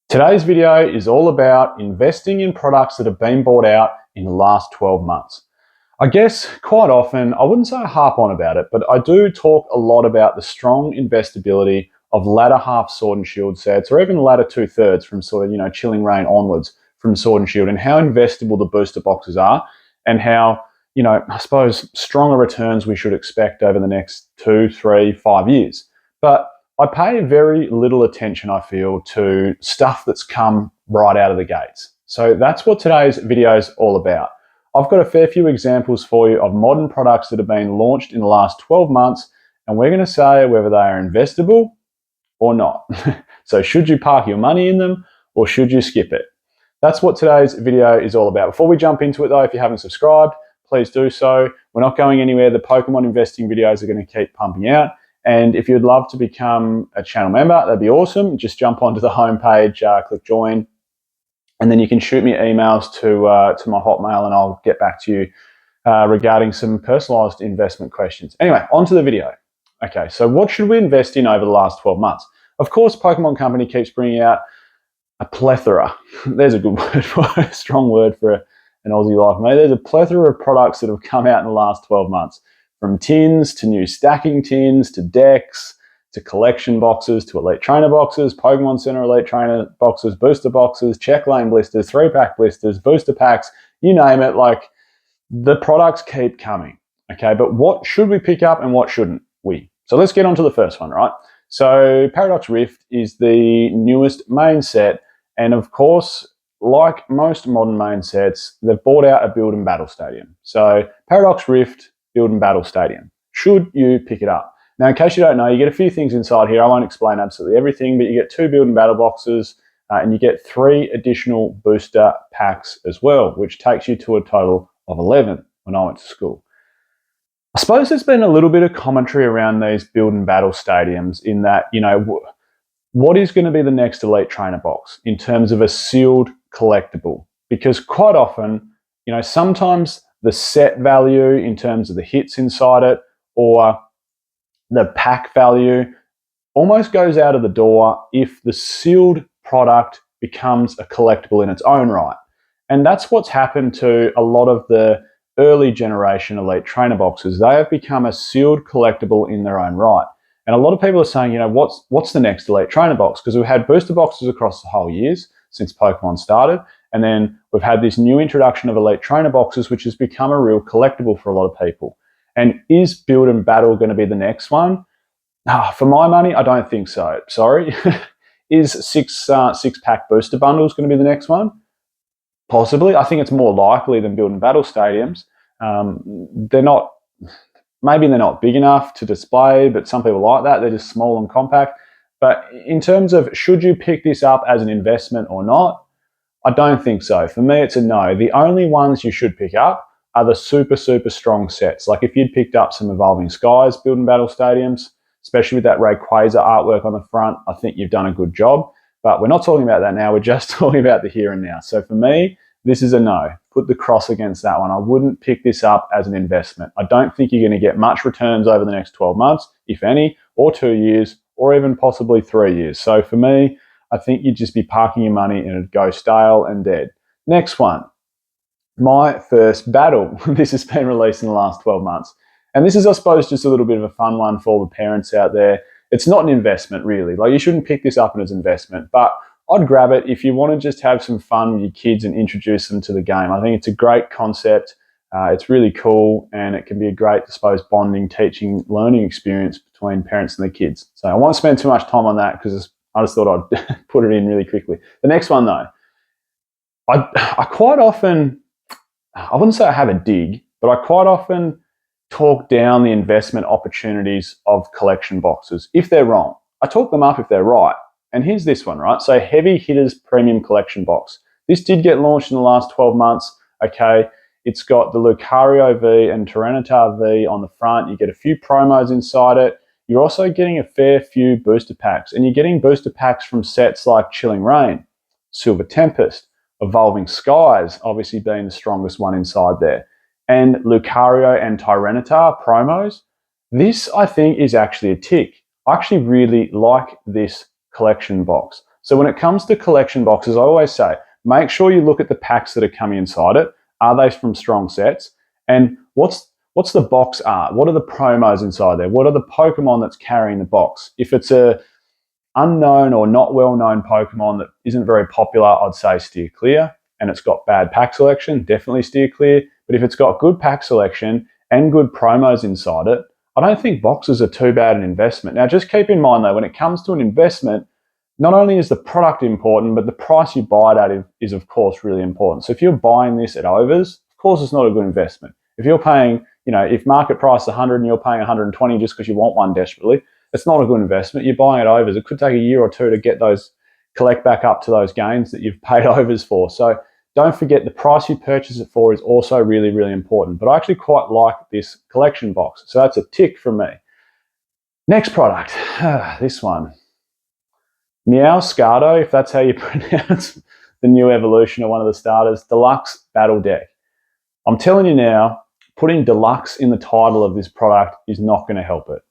Today's video is all about investing in products that have been bought out in the last 12 months. I guess quite often, I wouldn't say I harp on about it, but I do talk a lot about the strong investability of ladder half Sword and Shield sets, or even ladder 2/3 from sort of, Chilling Reign onwards from Sword and Shield, and how investable the booster boxes are, and how, I suppose stronger returns we should expect over the next 2, 3, 5 years. But I pay very little attention, I feel, to stuff that's come right out of the gates. So that's what today's video is all about. I've got a fair few examples for you of modern products that have been launched in the last 12 months, and we're going to say whether they are investable or not. So should you park your money in them or should you skip it? That's what today's video is all about. Before we jump into it though, if you haven't subscribed, please do so. We're not going anywhere. The Pokemon investing videos are going to keep pumping out. And if you'd love to become a channel member, that'd be awesome. Just jump onto the homepage, click join, and then you can shoot me emails to my Hotmail, and I'll get back to you regarding some personalized investment questions. Anyway, on to the video. Okay, so what should we invest in over the last 12 months? Of course, Pokemon Company keeps bringing out a plethora. There's a good word for a strong word for an Aussie like me. There's a plethora of products that have come out in the last 12 months. From tins to new stacking tins to decks to collection boxes to elite trainer boxes, Pokemon Center elite trainer boxes, booster boxes, check lane blisters, 3-pack blisters, booster packs, you name it. Like, the products keep coming. Okay, but what should we pick up and what shouldn't we? So let's get on to the first one, right? So Paradox Rift is the newest main set, and of course, like most modern main sets, they've bought out a build and battle stadium. So Paradox Rift Build and Battle Stadium. Should you pick it up? Now, in case you don't know, you get a few things inside here. I won't explain absolutely everything, but you get 2 Build and Battle boxes, and you get 3 additional booster packs as well, which takes you to a total of 11 when I went to school. I suppose there's been a little bit of commentary around these Build and Battle stadiums in that, what is going to be the next Elite Trainer box in terms of a sealed collectible? Because quite often, sometimes the set value in terms of the hits inside it or the pack value almost goes out of the door if the sealed product becomes a collectible in its own right. And that's what's happened to a lot of the early generation Elite Trainer boxes. They have become a sealed collectible in their own right. And a lot of people are saying, what's the next Elite Trainer box? Because we've had booster boxes across the whole years since Pokemon started. And then we've had this new introduction of Elite Trainer boxes, which has become a real collectible for a lot of people. And is Build and Battle going to be the next one? For my money, I don't think so. Sorry. Is six-pack booster bundles going to be the next one? Possibly. I think it's more likely than Build and Battle stadiums. Maybe they're not big enough to display, but some people like that. They're just small and compact. But in terms of should you pick this up as an investment or not, I don't think so. For me, it's a no. The only ones you should pick up are the super, super strong sets. Like if you'd picked up some Evolving Skies Build and Battle stadiums, especially with that Rayquaza artwork on the front, I think you've done a good job. But we're not talking about that now. We're just talking about the here and now. So for me, this is a no. Put the cross against that one. I wouldn't pick this up as an investment. I don't think you're going to get much returns over the next 12 months, if any, or 2 years, or even possibly 3 years. So for me, I think you'd just be parking your money and it'd go stale and dead. Next one, my first battle. This has been released in the last 12 months. And this is, I suppose, just a little bit of a fun one for all the parents out there. It's not an investment, really. Like, you shouldn't pick this up as an investment, but I'd grab it if you want to just have some fun with your kids and introduce them to the game. I think it's a great concept. It's really cool, and it can be a great, I suppose, bonding, teaching, learning experience between parents and their kids. So I won't spend too much time on that because I just thought I'd put it in really quickly. The next one, though, I quite often, I wouldn't say I have a dig, but I quite often talk down the investment opportunities of collection boxes if they're wrong. I talk them up if they're right. And here's this one, right? So Heavy Hitters Premium Collection Box. This did get launched in the last 12 months. Okay, it's got the Lucario V and Tyranitar V on the front. You get a few promos inside it. You're also getting a fair few booster packs, and you're getting booster packs from sets like Chilling Reign, Silver Tempest, Evolving Skies, obviously being the strongest one inside there, and Lucario and Tyranitar promos. This, I think, is actually a tick. I actually really like this collection box. So when it comes to collection boxes, I always say, make sure you look at the packs that are coming inside it. Are they from strong sets? And what's the box art? What are the promos inside there? What are the Pokemon that's carrying the box? If it's a unknown or not well-known Pokemon that isn't very popular, I'd say steer clear. And it's got bad pack selection, definitely steer clear. But if it's got good pack selection and good promos inside it, I don't think boxes are too bad an investment. Now, just keep in mind though, when it comes to an investment, not only is the product important, but the price you buy it at is of course really important. So if you're buying this at overs, of course it's not a good investment. If you're paying, if market price is 100 and you're paying 120 just because you want one desperately, it's not a good investment. You're buying it overs. It could take a year or two to get those, collect back up to those gains that you've paid overs for. So don't forget the price you purchase it for is also really, really important. But I actually quite like this collection box. So that's a tick from me. Next product, this one. Meowscardo, if that's how you pronounce the new evolution of one of the starters, Deluxe Battle Deck. I'm telling you now, putting Deluxe in the title of this product is not going to help it.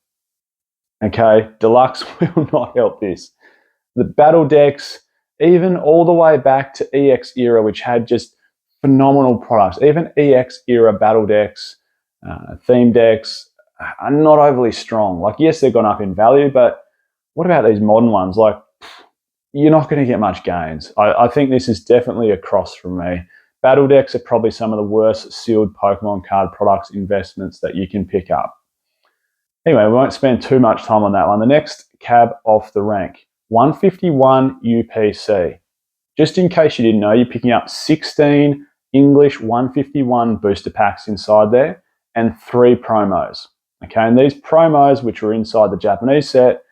Okay, Deluxe will not help this. The battle decks, even all the way back to EX era, which had just phenomenal products, even EX era battle decks, theme decks are not overly strong. Like, yes, they've gone up in value, but what about these modern ones? Like, you're not going to get much gains. I think this is definitely a cross from me. Battle decks are probably some of the worst sealed Pokemon card products investments that you can pick up. Anyway, we won't spend too much time on that one. The next cab off the rank, 151 UPC. Just in case you didn't know, you're picking up 16 English 151 booster packs inside there and 3 promos. Okay, and these promos, which are inside the Japanese set,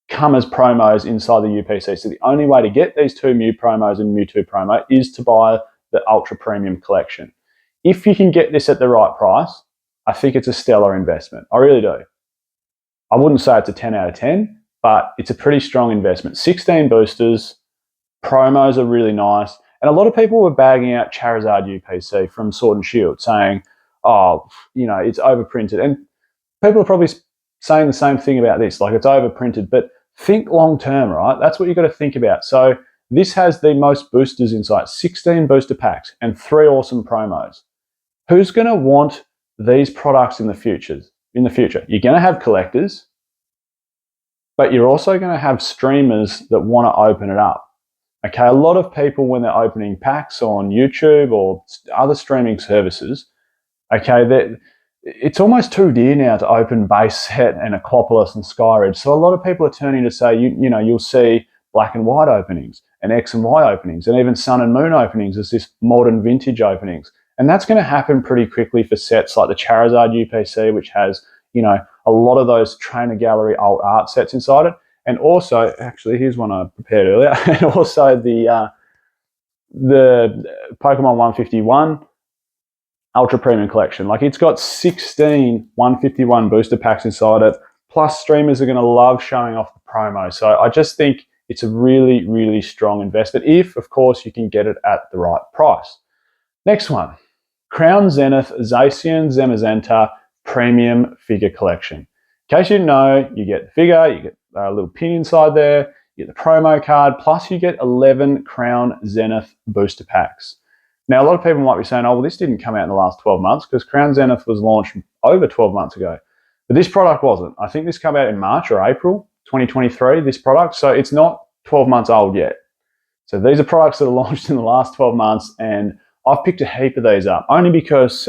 come as promos inside the UPC. So the only way to get these 2 Mew promos and Mewtwo promo is to buy the Ultra Premium Collection. If you can get this at the right price, I think it's a stellar investment. I really do. I wouldn't say it's a 10 out of 10, but it's a pretty strong investment. 16 boosters, promos are really nice. And a lot of people were bagging out Charizard UPC from Sword and Shield, saying, oh, it's overprinted. And people are probably saying the same thing about this, like it's overprinted, but think long term, right? That's what you've got to think about. So this has the most boosters inside, 16 booster packs and 3 awesome promos. Who's going to want these products in the future? You're going to have collectors, but you're also going to have streamers that want to open it up. Okay, a lot of people, when they're opening packs on YouTube or other streaming services, okay, it's almost too dear now to open base set and Aquapolis and Skyridge. So a lot of people are turning to say, you'll see black and white openings and X and Y openings and even sun and moon openings as this modern vintage openings. And that's going to happen pretty quickly for sets like the Charizard UPC, which has, a lot of those trainer gallery alt art sets inside it. And also, actually, here's one I prepared earlier, and also the Pokemon 151 Ultra Premium Collection. Like, it's got 16 151 booster packs inside it, plus streamers are going to love showing off the promo. So I just think it's a really, really strong investment if, of course, you can get it at the right price. Next one, Crown Zenith Zacian Zamazenta Premium Figure Collection. In case you didn't know, you get the figure, you get a little pin inside there, you get the promo card, plus you get 11 Crown Zenith booster packs. Now, a lot of people might be saying, oh, well, this didn't come out in the last 12 months because Crown Zenith was launched over 12 months ago. But this product wasn't. I think this came out in March or April 2023, this product. So it's not 12 months old yet. So these are products that are launched in the last 12 months, and I've picked a heap of these up, only because,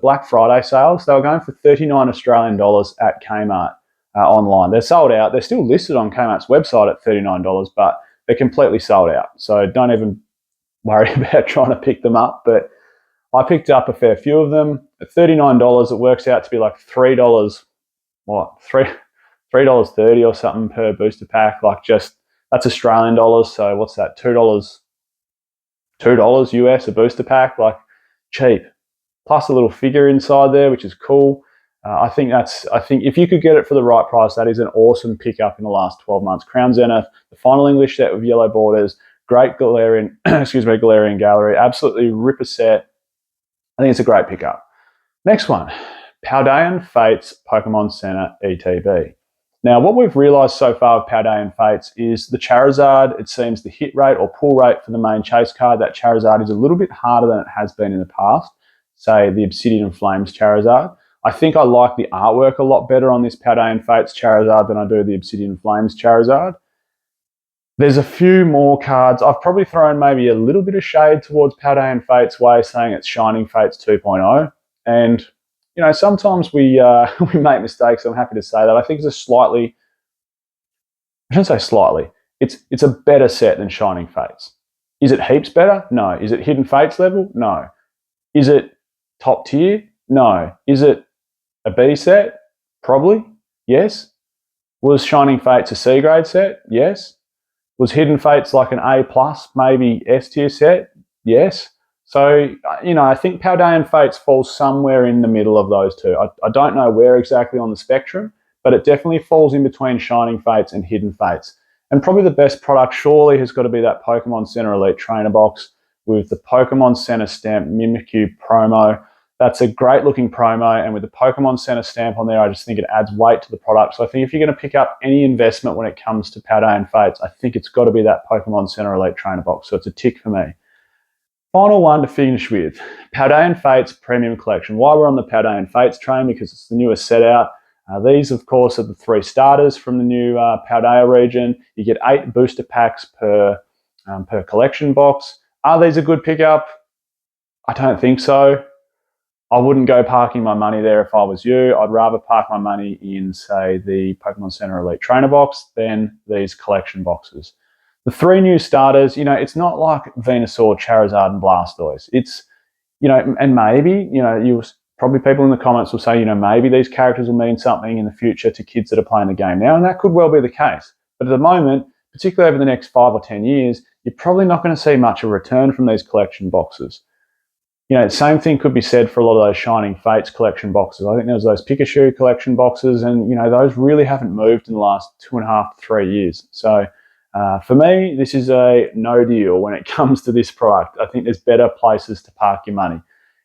Black Friday sales? They were going for 39 Australian dollars at Kmart online. They're sold out. They're still listed on Kmart's website at $39, but they're completely sold out. So don't even worry about trying to pick them up. But I picked up a fair few of them. At $39, it works out to be like $3, $3.30 or something per booster pack. Like, just, that's Australian dollars. So what's that? $2 US a booster pack, like, cheap. Plus a little figure inside there, which is cool. I think if you could get it for the right price, that is an awesome pickup in the last 12 months. Crown Zenith, the final English set with yellow borders, great Galarian, Galarian Gallery, absolutely ripper set. I think it's a great pickup. Next one, Paldean Fates Pokemon Center ETV. Now, what we've realised so far with Paldean Fates is the Charizard, it seems the hit rate or pull rate for the main chase card, that Charizard is a little bit harder than it has been in the past, say the Obsidian and Flames Charizard. I think I like the artwork a lot better on this Paldean Fates Charizard than I do the Obsidian Flames Charizard. There's a few more cards. I've probably thrown maybe a little bit of shade towards Paldean Fates' way, saying it's Shining Fates 2.0. And, you know, sometimes we we make mistakes. I'm happy to say that. I think it's a slightly, I shouldn't say slightly, it's a better set than Shining Fates. Is it heaps better? No. Is it Hidden Fates level? No. Is it top tier? No. Is it a B set? Probably. Yes. Was Shining Fates a C grade set? Yes. Was Hidden Fates like an A plus, maybe S tier set? Yes. So, you know, I think Paldean Fates falls somewhere in the middle of those two. I don't know where exactly on the spectrum, but it definitely falls in between Shining Fates and Hidden Fates. And probably the best product surely has got to be that Pokemon Center Elite Trainer Box with the Pokemon Center Stamp Mimikyu promo. That's a great looking promo, and with the Pokemon Center stamp on there, I just think it adds weight to the product. So I think if you're going to pick up any investment when it comes to Paldean Fates, I think it's got to be that Pokemon Center Elite Trainer Box. So it's a tick for me. Final one to finish with, Paldean Fates Premium Collection. Why we're on the Paldean Fates train, because it's the newest set out. These, of course, are the 3 starters from the new Paldea region. You get 8 booster packs per collection box. Are these a good pickup? I don't think so. I wouldn't go parking my money there if I was you. I'd rather park my money in, say, the Pokemon Center Elite Trainer Box than these collection boxes. The 3 new starters, you know, it's not like Venusaur, Charizard, and Blastoise. It's, you know, and maybe, you know, you probably people in the comments will say, you know, maybe these characters will mean something in the future to kids that are playing the game now, and that could well be the case. But at the moment, particularly over the next 5 or 10 years, you're probably not going to see much of a return from these collection boxes. You know, the same thing could be said for a lot of those Shining Fates collection boxes. I think there was those Pikachu collection boxes, and, you know, those really haven't moved in the last 2.5 to 3 years. So for me, this is a no deal when it comes to this product. I think there's better places to park your money.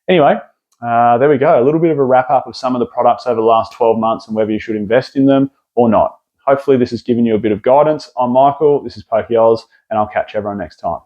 Anyway, there we go. A little bit of a wrap up of some of the products over the last 12 months and whether you should invest in them or not. Hopefully this has given you a bit of guidance. I'm Michael, this is PokeOz, and I'll catch everyone next time.